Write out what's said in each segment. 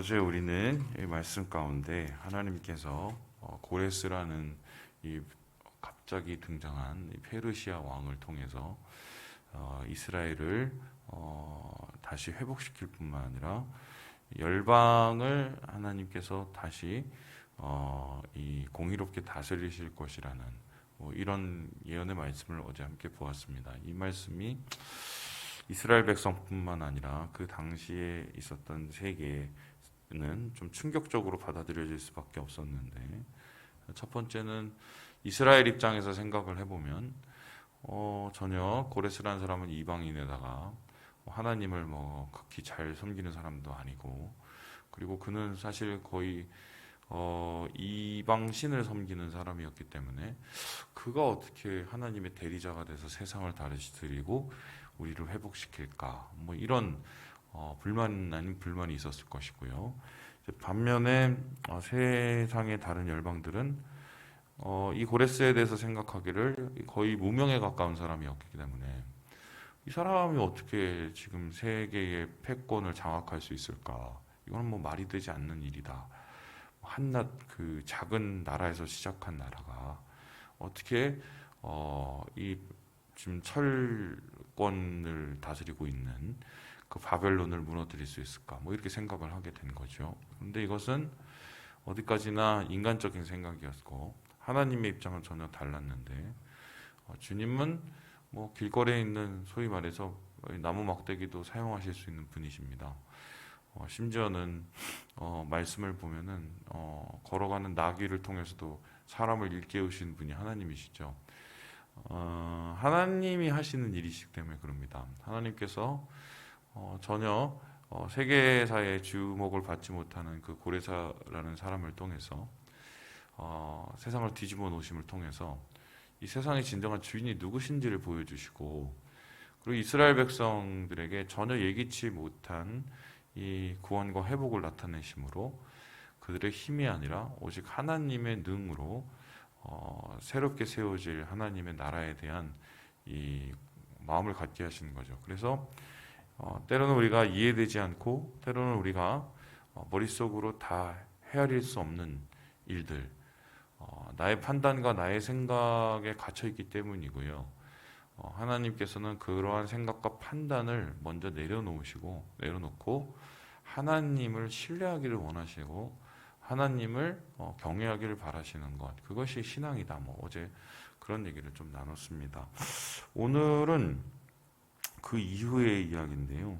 어제 우리는 이 말씀 가운데 하나님께서 고레스라는 이 갑자기 등장한 이 페르시아 왕을 통해서 이스라엘을 다시 회복시킬 뿐만 아니라 열방을 하나님께서 다시 이 공의롭게 다스리실 것이라는 이런 예언의 말씀을 어제 함께 보았습니다. 이 말씀이 이스라엘 백성뿐만 아니라 그 당시에 있었던 세계는 좀 충격적으로 받아들여질 수밖에 없었는데, 첫 번째는 이스라엘 입장에서 생각을 해보면 전혀 고레스라는 사람은 이방인에다가 하나님을 극히 잘 섬기는 사람도 아니고, 그리고 그는 사실 거의 이방 신을 섬기는 사람이었기 때문에 그가 어떻게 하나님의 대리자가 돼서 세상을 다스리고 우리를 회복시킬까, 이런 불만 아닌 불만이 있었을 것이고요. 반면에 세상의 다른 열방들은 이 고레스에 대해서 생각하기를 거의 무명에 가까운 사람이었기 때문에 이 사람이 어떻게 지금 세계의 패권을 장악할 수 있을까? 이건 말이 되지 않는 일이다. 한낱 그 작은 나라에서 시작한 나라가 어떻게 이 지금 철권을 다스리고 있는 그 바벨론을 무너뜨릴 수 있을까? 이렇게 생각을 하게 된 거죠. 그런데 이것은 어디까지나 인간적인 생각이었고 하나님의 입장은 전혀 달랐는데, 주님은 길거리에 있는 소위 말해서 나무 막대기도 사용하실 수 있는 분이십니다. 심지어는 말씀을 보면은 걸어가는 나귀를 통해서도 사람을 일깨우시는 분이 하나님이시죠. 하나님이 하시는 일이시기 때문에 그럽니다. 하나님께서 전혀 세계사의 주목을 받지 못하는 그 고레사라는 사람을 통해서 세상을 뒤집어 놓으심을 통해서 이 세상의 진정한 주인이 누구신지를 보여주시고, 그리고 이스라엘 백성들에게 전혀 예기치 못한 이 구원과 회복을 나타내심으로 그들의 힘이 아니라 오직 하나님의 능으로 새롭게 세워질 하나님의 나라에 대한 이 마음을 갖게 하시는 거죠. 그래서 때로는 우리가 이해되지 않고 때로는 우리가 머릿속으로 다 헤아릴 수 없는 일들, 나의 판단과 나의 생각에 갇혀 있기 때문이고요. 하나님께서는 그러한 생각과 판단을 먼저 내려놓고 하나님을 신뢰하기를 원하시고 하나님을 경외하기를 바라시는 것, 그것이 신앙이다. 어제 그런 얘기를 좀 나눴습니다. 오늘은 그 이후의 이야기인데요.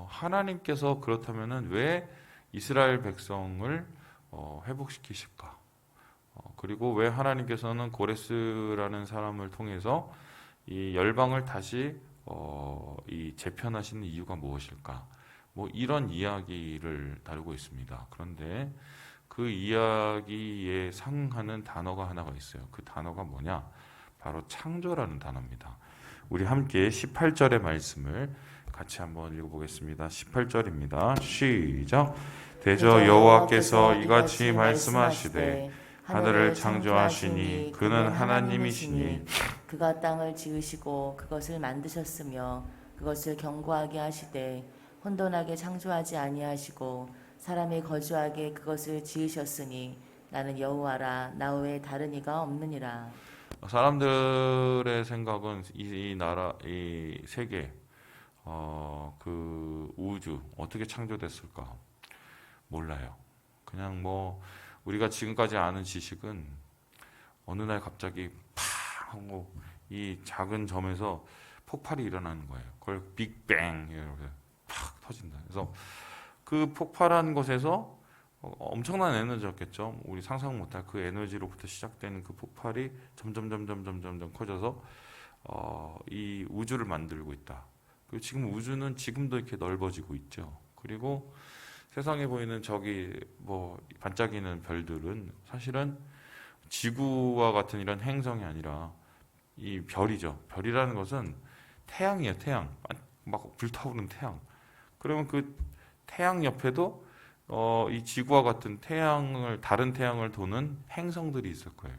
하나님께서 그렇다면은 왜 이스라엘 백성을 회복시키실까? 그리고 왜 하나님께서는 고레스라는 사람을 통해서 이 열방을 다시 이 재편하시는 이유가 무엇일까? 이런 이야기를 다루고 있습니다. 그런데 그 이야기에 상하는 단어가 하나가 있어요. 그 단어가 뭐냐? 바로 창조라는 단어입니다. 우리 함께 18절의 말씀을 같이 한번 읽어보겠습니다. 18절입니다. 시작. 대저 여호와께서 이같이 말씀하시되 하늘을 창조하시니 그는 하나님이시니 그가 땅을 지으시고 그것을 만드셨으며 그것을 견고하게 하시되 혼돈하게 창조하지 아니하시고 사람이 거주하게 그것을 지으셨으니 나는 여호와라 나 외에 다른 이가 없느니라. 사람들의 생각은 이 나라, 이 세계, 그 우주 어떻게 창조됐을까? 몰라요. 그냥 우리가 지금까지 아는 지식은 어느 날 갑자기 팍 하고 이 작은 점에서 폭발이 일어나는 거예요. 그걸 빅뱅 이렇게 팍 터진다. 그래서 그 폭발한 것에서 엄청난 에너지였겠죠. 우리 상상 못할 그 에너지로부터 시작되는 그 폭발이 점점 커져서 이 우주를 만들고 있다. 그리고 지금 우주는 지금도 이렇게 넓어지고 있죠. 그리고 세상에 보이는 저기 반짝이는 별들은 사실은 지구와 같은 이런 행성이 아니라 이 별이죠. 별이라는 것은 태양이에요. 태양. 막 불타오르는 태양. 그러면 그 태양 옆에도 이 지구와 같은 다른 태양을 도는 행성들이 있을 거예요.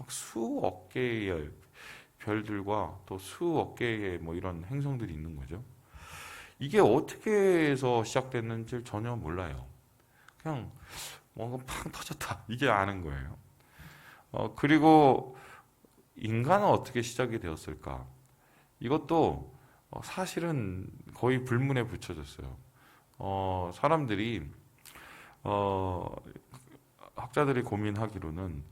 수억 개의 별들과 또 수억 개의 이런 행성들이 있는 거죠. 이게 어떻게 해서 시작됐는지 전혀 몰라요. 그냥 뭔가 팡 터졌다 이게 아는 거예요. 그리고 인간은 어떻게 시작이 되었을까? 이것도 사실은 거의 불문에 붙여졌어요. 사람들이 학자들이 고민하기로는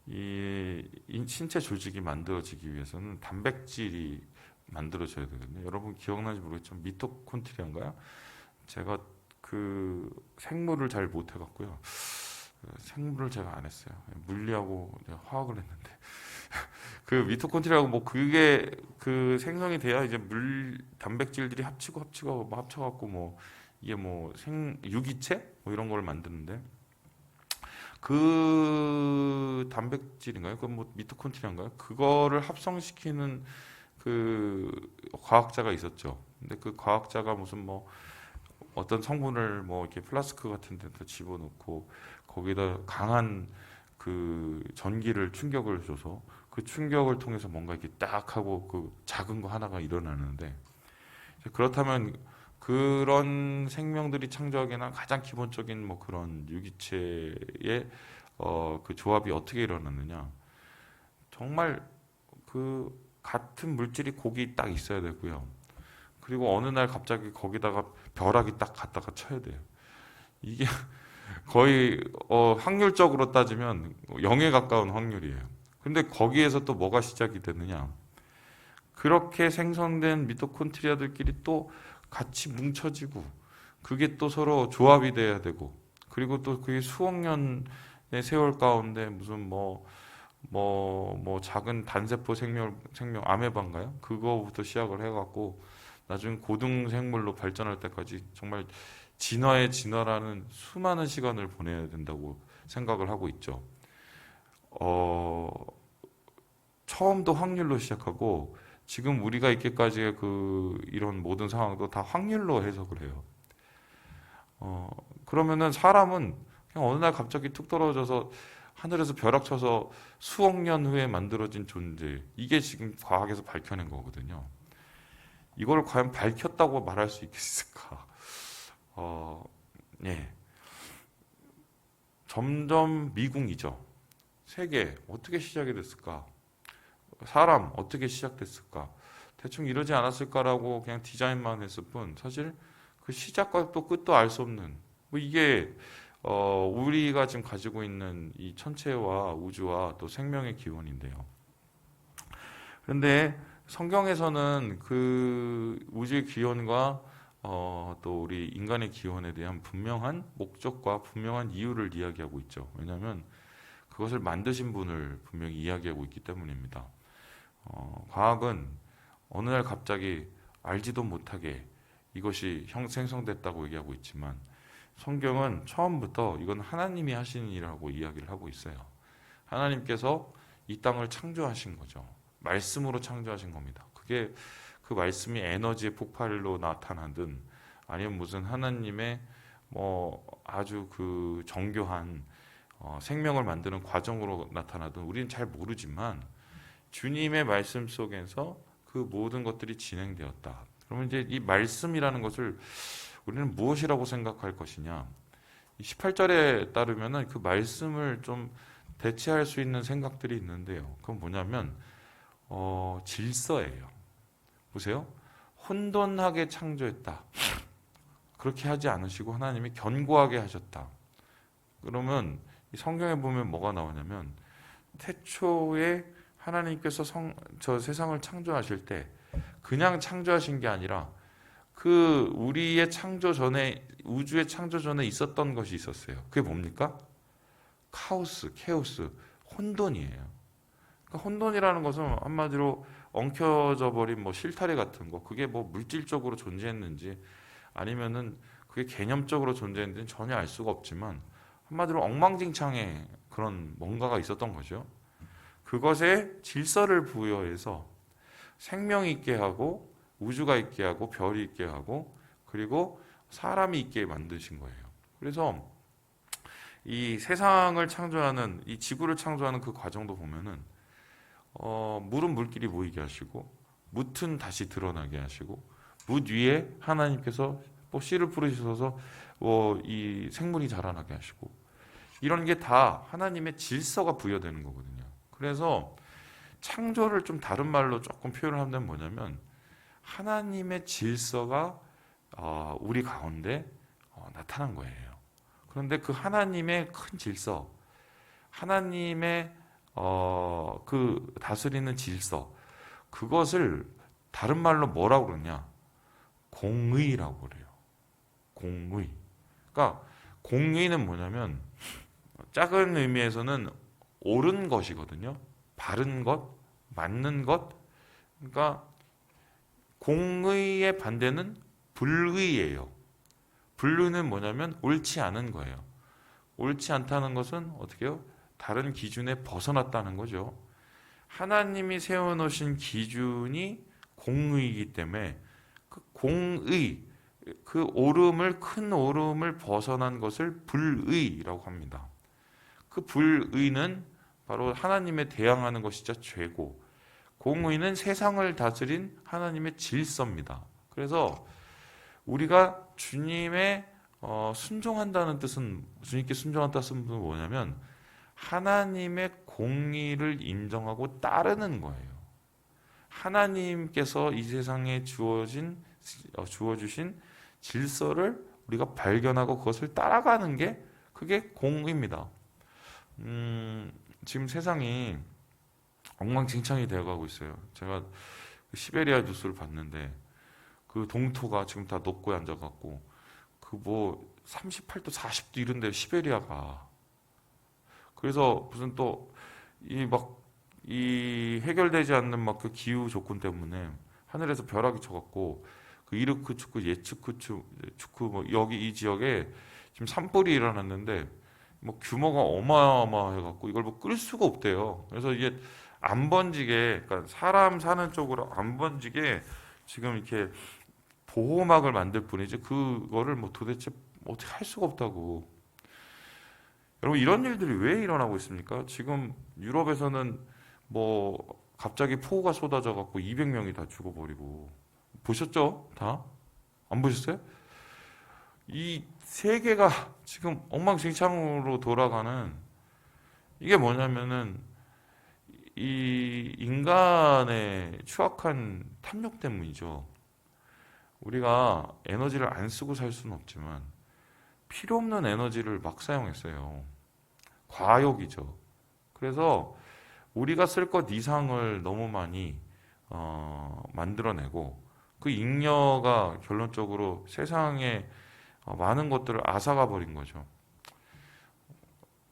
이 신체 조직이 만들어지기 위해서는 단백질이 만들어져야 되거든요. 여러분 기억나는지 모르겠지만 미토콘트리아인가요? 제가 그 생물을 잘 못해갖고요. 생물을 제가 안 했어요. 물리하고 화학을 했는데 그 미토콘트리아고 뭐 그게 그 생성이 돼야 이제 물 단백질들이 합치고 뭐 합쳐갖고 뭐 이게 뭐 유기체 뭐 이런 걸 만드는데 그 단백질인가요? 그 뭐 미토콘트리아인가요? 그거를 합성시키는 그 과학자가 있었죠. 근데 그 과학자가 무슨 뭐 어떤 성분을 뭐 이렇게 플라스크 같은 데다 집어넣고 거기다 강한 그 전기를 충격을 줘서 그 충격을 통해서 뭔가 이렇게 딱 하고 그 작은 거 하나가 일어나는데 그렇다면 그런 생명들이 창조하기에는 가장 기본적인 뭐 그런 유기체의 그 조합이 어떻게 일어났느냐 정말 그 같은 물질이 거기 딱 있어야 되고요. 그리고 어느 날 갑자기 거기다가 벼락이 딱 갖다가 쳐야 돼요. 이게 거의 확률적으로 따지면 0에 가까운 확률이에요. 근데 거기에서 또 뭐가 시작이 되느냐? 그렇게 생성된 미토콘트리아들끼리 또 같이 뭉쳐지고 그게 또 서로 조합이 돼야 되고 그리고 또 그게 수억 년의 세월 가운데 무슨 뭐 작은 단세포 생명 아메바인가요? 그거부터 시작을 해갖고 나중에 고등 생물로 발전할 때까지 정말 진화의 진화라는 수많은 시간을 보내야 된다고 생각을 하고 있죠. 처음도 확률로 시작하고 지금 우리가 있기까지의 그 이런 모든 상황도 다 확률로 해석을 해요. 그러면은 사람은 그냥 어느 날 갑자기 툭 떨어져서 하늘에서 벼락 쳐서 수억 년 후에 만들어진 존재. 이게 지금 과학에서 밝혀낸 거거든요. 이걸 과연 밝혔다고 말할 수 있겠을까? 예. 점점 미궁이죠. 세계 어떻게 시작이 됐을까? 사람 어떻게 시작됐을까? 대충 이러지 않았을까라고 그냥 디자인만 했을 뿐 사실 그 시작과 또 끝도 알 수 없는 뭐 이게 우리가 지금 가지고 있는 이 천체와 우주와 또 생명의 기원인데요. 그런데 성경에서는 그 우주의 기원과 또 우리 인간의 기원에 대한 분명한 목적과 분명한 이유를 이야기하고 있죠. 왜냐하면 그것을 만드신 분을 분명히 이야기하고 있기 때문입니다. 과학은 어느 날 갑자기 알지도 못하게 이것이 생성됐다고 얘기하고 있지만 성경은 처음부터 이건 하나님이 하신 일이라고 이야기를 하고 있어요. 하나님께서 이 땅을 창조하신 거죠. 말씀으로 창조하신 겁니다. 그게 그 말씀이 에너지의 폭발로 나타나든 아니면 무슨 하나님의 뭐 아주 그 정교한 생명을 만드는 과정으로 나타나든 우리는 잘 모르지만 주님의 말씀 속에서 그 모든 것들이 진행되었다. 그러면 이제 이 말씀이라는 것을 우리는 무엇이라고 생각할 것이냐? 18절에 따르면은 그 말씀을 좀 대체할 수 있는 생각들이 있는데요. 그건 뭐냐면 질서예요. 보세요. 혼돈하게 창조했다. 그렇게 하지 않으시고 하나님이 견고하게 하셨다. 그러면 이 성경에 보면 뭐가 나오냐면 태초에 하나님께서 저 세상을 창조하실 때 그냥 창조하신 게 아니라 그 우리의 창조 전에 우주의 창조 전에 있었던 것이 있었어요. 그게 뭡니까? 케오스, 혼돈이에요. 그러니까 혼돈이라는 것은 한마디로 엉켜져 버린 뭐 실타래 같은 거, 그게 뭐 물질적으로 존재했는지 아니면은 그게 개념적으로 존재했는지는 전혀 알 수가 없지만 한마디로 엉망진창의 그런 뭔가가 있었던 거죠. 그것에 질서를 부여해서 생명이 있게 하고 우주가 있게 하고 별이 있게 하고 그리고 사람이 있게 만드신 거예요. 그래서 이 세상을 창조하는 이 지구를 창조하는 그 과정도 보면은 물은 물끼리 모이게 하시고 묻은 다시 드러나게 하시고 뭇 위에 하나님께서 뭐 씨를 뿌리셔서 이 생물이 자라나게 하시고 이런 게 다 하나님의 질서가 부여되는 거거든요. 그래서 창조를 좀 다른 말로 조금 표현을 하면 뭐냐면 하나님의 질서가 우리 가운데 나타난 거예요. 그런데 그 하나님의 큰 질서, 하나님의 그 다스리는 질서, 그것을 다른 말로 뭐라고 그러냐? 공의라고 그래요. 공의. 그러니까 공의는 뭐냐면 작은 의미에서는 옳은 것이거든요. 바른 것, 맞는 것. 그러니까 공의의 반대는 불의예요. 불의는 뭐냐면 옳지 않은 거예요. 옳지 않다는 것은 어떻게 해요? 다른 기준에 벗어났다는 거죠. 하나님이 세워놓으신 기준이 공의이기 때문에 그 공의, 그 오름을 큰 오름을 벗어난 것을 불의라고 합니다. 그 불의는 바로 하나님에 대항하는 것이자 죄고 공의는 세상을 다스린 하나님의 질서입니다. 그래서 우리가 주님의 순종한다는 뜻은 주님께 순종한다는 뜻은 뭐냐면 하나님의 공의를 인정하고 따르는 거예요. 하나님께서 이 세상에 주어주신 질서를 우리가 발견하고 그것을 따라가는 게 그게 공의입니다. 지금 세상이 엉망진창이 되어가고 있어요. 제가 시베리아 뉴스를 봤는데 그 동토가 지금 다 녹고에 앉아갖고 그 뭐 38도 40도 이런데 시베리아가 그래서 무슨 또 이 해결되지 않는 막 그 기후 조건 때문에 하늘에서 벼락이 쳐갖고 그 이르크축구 예츠크축구 뭐 여기 이 지역에 지금 산불이 일어났는데 뭐 규모가 어마어마해갖고 이걸 뭐 끌 수가 없대요. 그래서 이게 안 번지게, 그러니까 사람 사는 쪽으로 안 번지게 지금 이렇게 보호막을 만들 뿐이지 그거를 뭐 도대체 어떻게 할 수가 없다고. 여러분 이런 일들이 왜 일어나고 있습니까? 지금 유럽에서는 뭐 갑자기 폭우가 쏟아져 갖고 200명이 다 죽어버리고 보셨죠? 다? 안 보셨어요? 이 세계가 지금 엉망진창으로 돌아가는 이게 뭐냐면은 이 인간의 추악한 탐욕 때문이죠. 우리가 에너지를 안 쓰고 살 수는 없지만 필요 없는 에너지를 막 사용했어요. 과욕이죠. 그래서 우리가 쓸 것 이상을 너무 많이 만들어내고 그 잉여가 결론적으로 세상에 많은 것들을 앗아가 버린 거죠.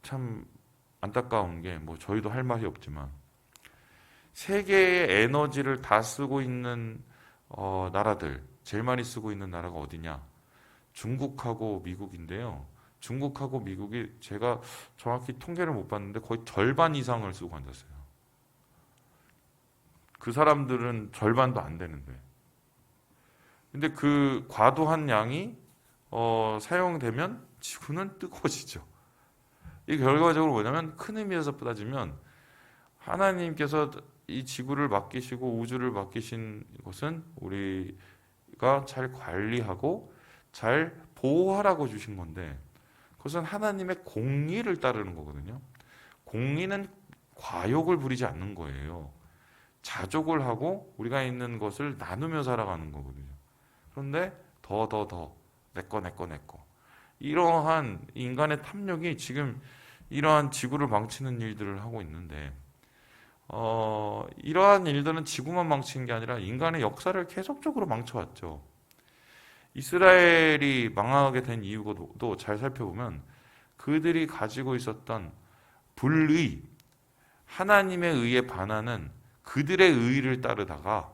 참 안타까운 게 뭐 저희도 할 말이 없지만 세계의 에너지를 다 쓰고 있는 나라들 제일 많이 쓰고 있는 나라가 어디냐? 중국하고 미국인데요. 중국하고 미국이 제가 정확히 통계를 못 봤는데 거의 절반 이상을 쓰고 앉았어요. 그 사람들은 절반도 안 되는데. 근데 그 과도한 양이 사용되면 지구는 뜨거워지죠. 이 결과적으로 뭐냐면 큰 의미에서 따지면 하나님께서 이 지구를 맡기시고 우주를 맡기신 것은 우리가 잘 관리하고 잘 보호하라고 주신 건데 그것은 하나님의 공의를 따르는 거거든요. 공의는 과욕을 부리지 않는 거예요. 자족을 하고 우리가 있는 것을 나누며 살아가는 거거든요. 그런데 더 내꺼 이러한 인간의 탐욕이 지금 이러한 지구를 망치는 일들을 하고 있는데 이러한 일들은 지구만 망치는 게 아니라 인간의 역사를 계속적으로 망쳐왔죠. 이스라엘이 망하게 된 이유도 잘 살펴보면 그들이 가지고 있었던 불의, 하나님의 의에 반하는 그들의 의를 따르다가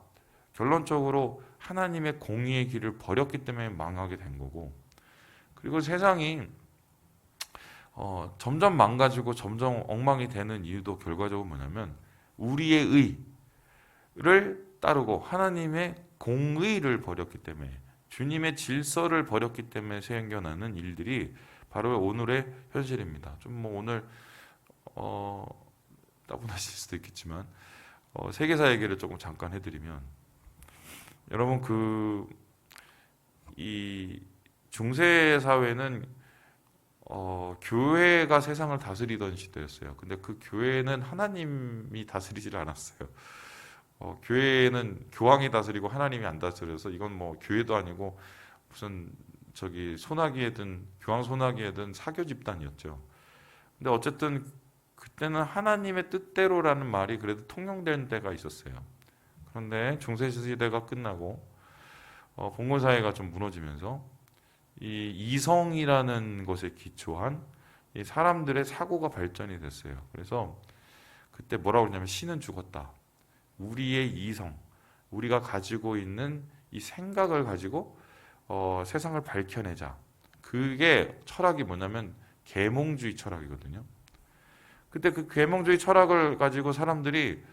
결론적으로 하나님의 공의의 길을 버렸기 때문에 망하게 된 거고 그리고 세상이 점점 망가지고 점점 엉망이 되는 이유도 결과적으로 뭐냐면 우리의 의를 따르고 하나님의 공의를 버렸기 때문에 주님의 질서를 버렸기 때문에 생겨나는 일들이 바로 오늘의 현실입니다. 좀 뭐 오늘 따분하실 수도 있겠지만 세계사 얘기를 조금 잠깐 해드리면 여러분 이 중세 사회는 교회가 세상을 다스리던 시대였어요. 근데 그 교회는 하나님이 다스리질 않았어요. 교회는 교황이 다스리고 하나님이 안 다스려서 이건 뭐 교회도 아니고 무슨 저기 소나기에 든 교황 소나기에 든 사교 집단이었죠. 근데 어쨌든 그때는 하나님의 뜻대로라는 말이 그래도 통용된 때가 있었어요. 그런데 중세 시대가 끝나고 봉건 사회가 좀 무너지면서 이 이성이라는 것에 기초한 이 사람들의 사고가 발전이 됐어요. 그래서 그때 뭐라고 그러냐면 신은 죽었다. 우리의 이성, 우리가 가지고 있는 이 생각을 가지고 세상을 밝혀내자. 그게 철학이 뭐냐면 계몽주의 철학이거든요. 그때 그 계몽주의 철학을 가지고 사람들이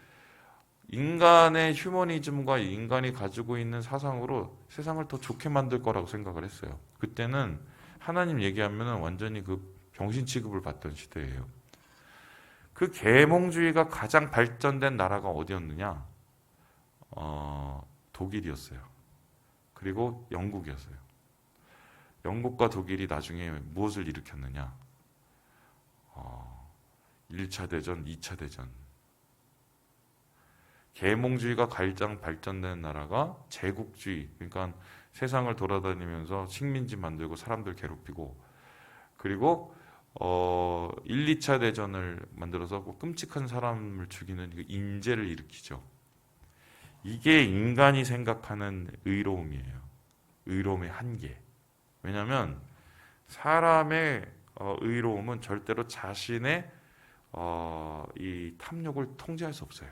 인간의 휴머니즘과 인간이 가지고 있는 사상으로 세상을 더 좋게 만들 거라고 생각을 했어요. 그때는 하나님 얘기하면 완전히 그 병신 취급을 받던 시대예요. 그 계몽주의가 가장 발전된 나라가 어디였느냐? 독일이었어요. 그리고 영국이었어요. 영국과 독일이 나중에 무엇을 일으켰느냐? 1차 대전, 2차 대전. 계몽주의가 가장 발전된 나라가 제국주의, 그러니까 세상을 돌아다니면서 식민지 만들고 사람들 괴롭히고, 그리고 1, 2차 대전을 만들어서 끔찍한 사람을 죽이는 그 인재를 일으키죠. 이게 인간이 생각하는 의로움이에요. 의로움의 한계. 왜냐하면 사람의 의로움은 절대로 자신의 이 탐욕을 통제할 수 없어요.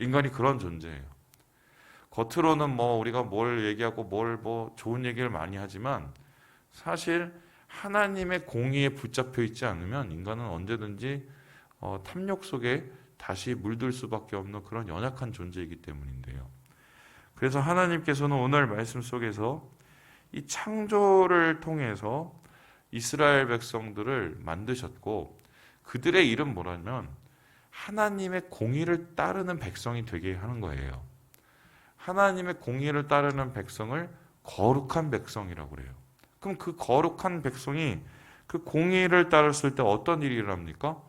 인간이 그런 존재예요. 겉으로는 뭐 우리가 뭘 얘기하고 뭘 뭐 좋은 얘기를 많이 하지만 사실 하나님의 공의에 붙잡혀 있지 않으면 인간은 언제든지 탐욕 속에 다시 물들 수밖에 없는 그런 연약한 존재이기 때문인데요. 그래서 하나님께서는 오늘 말씀 속에서 이 창조를 통해서 이스라엘 백성들을 만드셨고 그들의 일은 뭐냐면 하나님의 공의를 따르는 백성이 되게 하는 거예요. 하나님의 공의를 따르는 백성을 거룩한 백성이라고 그래요. 그럼 그 거룩한 백성이 그 공의를 따랐을 때 어떤 일이 일어납니까?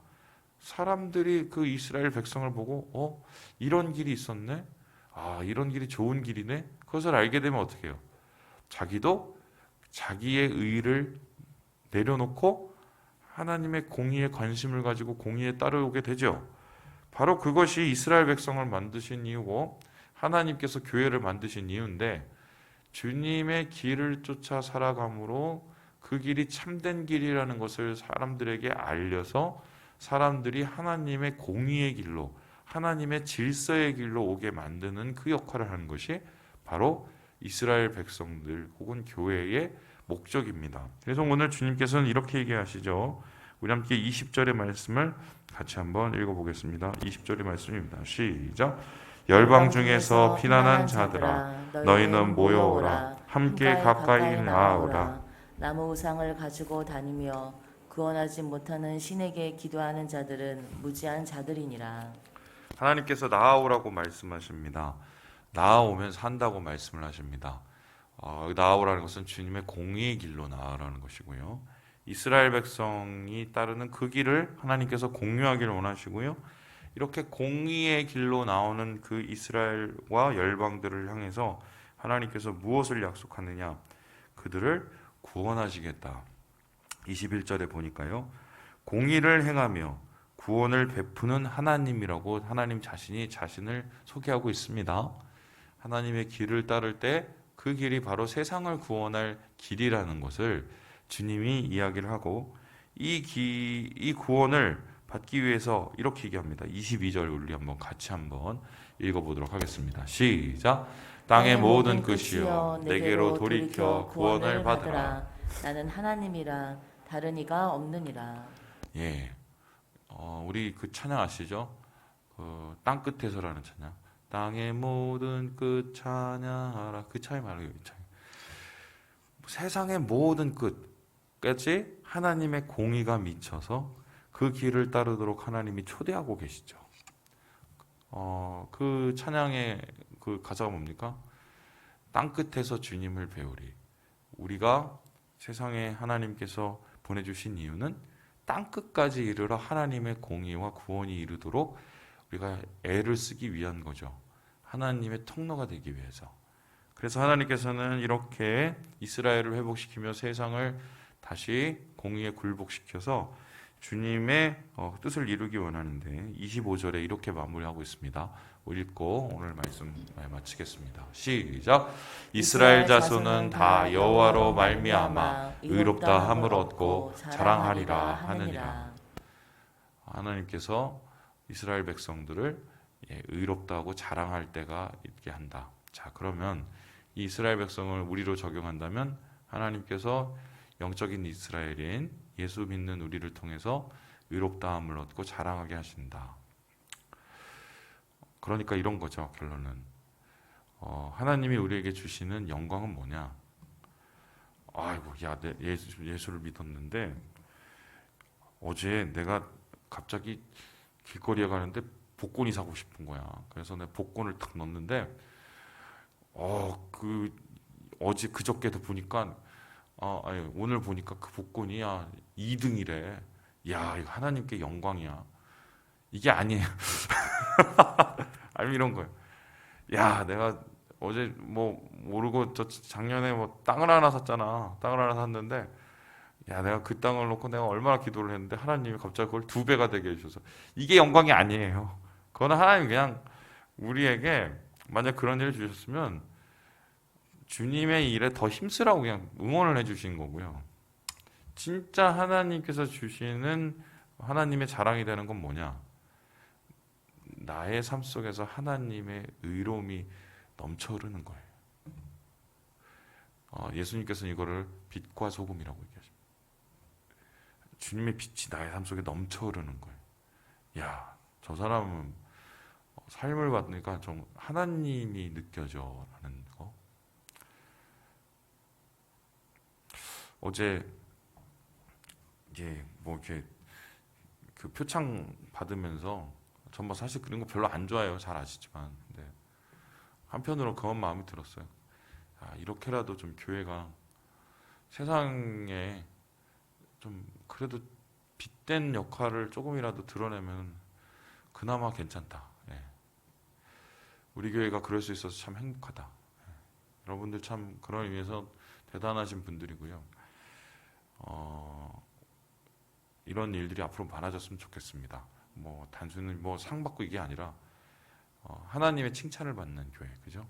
사람들이 그 이스라엘 백성을 보고 이런 길이 있었네? 아, 이런 길이 좋은 길이네? 그것을 알게 되면 어떻게 해요? 자기도 자기의 의를 내려놓고 하나님의 공의에 관심을 가지고 공의에 따르게 되죠. 바로 그것이 이스라엘 백성을 만드신 이유고 하나님께서 교회를 만드신 이유인데 주님의 길을 쫓아 살아감으로 그 길이 참된 길이라는 것을 사람들에게 알려서 사람들이 하나님의 공의의 길로 하나님의 질서의 길로 오게 만드는 그 역할을 하는 것이 바로 이스라엘 백성들 혹은 교회의 목적입니다. 그래서 오늘 주님께서는 이렇게 얘기하시죠. 우리 함께 20절의 말씀을 같이 한번 읽어보겠습니다. 20절의 말씀입니다. 시작. 열방 중에서 피난한 자들아 너희는 모여오라. 함께 가까이 나아오라. 나무 우상을 가지고 다니며 구원하지 못하는 신에게 기도하는 자들은 무지한 자들이니라. 하나님께서 나아오라고 말씀하십니다. 나아오면 산다고 말씀을 하십니다. 나아오라는 것은 주님의 공의의 길로 나아라는 것이고요. 이스라엘 백성이 따르는 그 길을 하나님께서 공유하기를 원하시고요. 이렇게 공의의 길로 나오는 그 이스라엘과 열방들을 향해서 하나님께서 무엇을 약속하느냐? 그들을 구원하시겠다. 21절에 보니까요. 공의를 행하며 구원을 베푸는 하나님이라고 하나님 자신이 자신을 소개하고 있습니다. 하나님의 길을 따를 때 그 길이 바로 세상을 구원할 길이라는 것을 주님이 이야기를 하고 이 구원을 받기 위해서 이렇게 얘기합니다. 22절 우리 같이 한번 읽어보도록 하겠습니다. 시작. 땅의 모든 끝이여 내게로 돌이켜 구원을 받으라. 나는 하나님이라 다른 이가 없느니라. 예, 우리 그 찬양 아시죠? 땅 끝에서라는 찬양. 땅의 모든 끝 찬양하라. 그 차이 말이에요. 세상의 모든 끝까지 하나님의 공의가 미쳐서 그 길을 따르도록 하나님이 초대하고 계시죠. 그 찬양의 그 가사가 뭡니까? 땅끝에서 주님을 배우리. 우리가 세상에 하나님께서 보내주신 이유는 땅끝까지 이르러 하나님의 공의와 구원이 이르도록 우리가 애를 쓰기 위한 거죠. 하나님의 통로가 되기 위해서. 그래서 하나님께서는 이렇게 이스라엘을 회복시키며 세상을 다시 공의에 굴복시켜서 주님의 뜻을 이루기 원하는데 25절에 이렇게 마무리하고 있습니다. 읽고 오늘 말씀 마치겠습니다. 시작. 이스라엘 자손은 다 여호와로 말미암아 의롭다 함을 얻고 자랑하리라 하느니라. 하나님께서 이스라엘 백성들을 의롭다고 자랑할 때가 있게 한다. 자, 그러면 이 이스라엘 백성을 우리로 적용한다면 하나님께서 영적인 이스라엘인 예수 믿는 우리를 통해서 의롭다함을 얻고 자랑하게 하신다. 그러니까 이런 거죠. 결론은 하나님이 우리에게 주시는 영광은 뭐냐? 아이고, 야, 예수를 믿었는데 어제 내가 갑자기 길거리에 가는데 복권이 사고 싶은 거야. 그래서 내가 복권을 탁 넣었는데 그저께도 보니까 아니, 오늘 보니까 그 복권이 2등이래. 야, 이거 하나님께 영광이야. 이게 아니에요. 아니, 이런 거예요. 야, 내가 어제 모르고 작년에 땅을 하나 샀잖아. 땅을 하나 샀는데, 야, 내가 그 땅을 놓고 내가 얼마나 기도를 했는데 하나님이 갑자기 그걸 2배가 되게 해주셔서 이게 영광이 아니에요. 그거는 하나님 그냥 우리에게 만약 그런 일을 주셨으면 주님의 일에 더 힘쓰라고 그냥 응원을 해주신 거고요. 진짜 하나님께서 주시는 하나님의 자랑이 되는 건 뭐냐? 나의 삶 속에서 하나님의 의로움이 넘쳐 흐르는 거예요. 예수님께서는 이거를 빛과 소금이라고 얘기하십니다. 주님의 빛이 나의 삶 속에 넘쳐 흐르는 거예요. 야, 저 사람은 삶을 받으니까 좀 하나님이 느껴져라는 거. 어제 이제 이렇게 그 표창 받으면서 전 사실 그런 거 별로 안 좋아해요. 잘 아시지만. 근데 한편으로 그런 마음이 들었어요. 이렇게라도 좀 교회가 세상에 좀 그래도 빛된 역할을 조금이라도 드러내면 그나마 괜찮다. 우리 교회가 그럴 수 있어서 참 행복하다. 여러분들 참 그런 의미에서 대단하신 분들이고요. 이런 일들이 앞으로 많아졌으면 좋겠습니다. 단순히 상 받고 이게 아니라 하나님의 칭찬을 받는 교회, 그죠?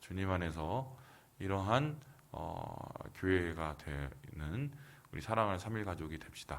주님 안에서 이러한 교회가 되는 우리 사랑하는 3일 가족이 됩시다.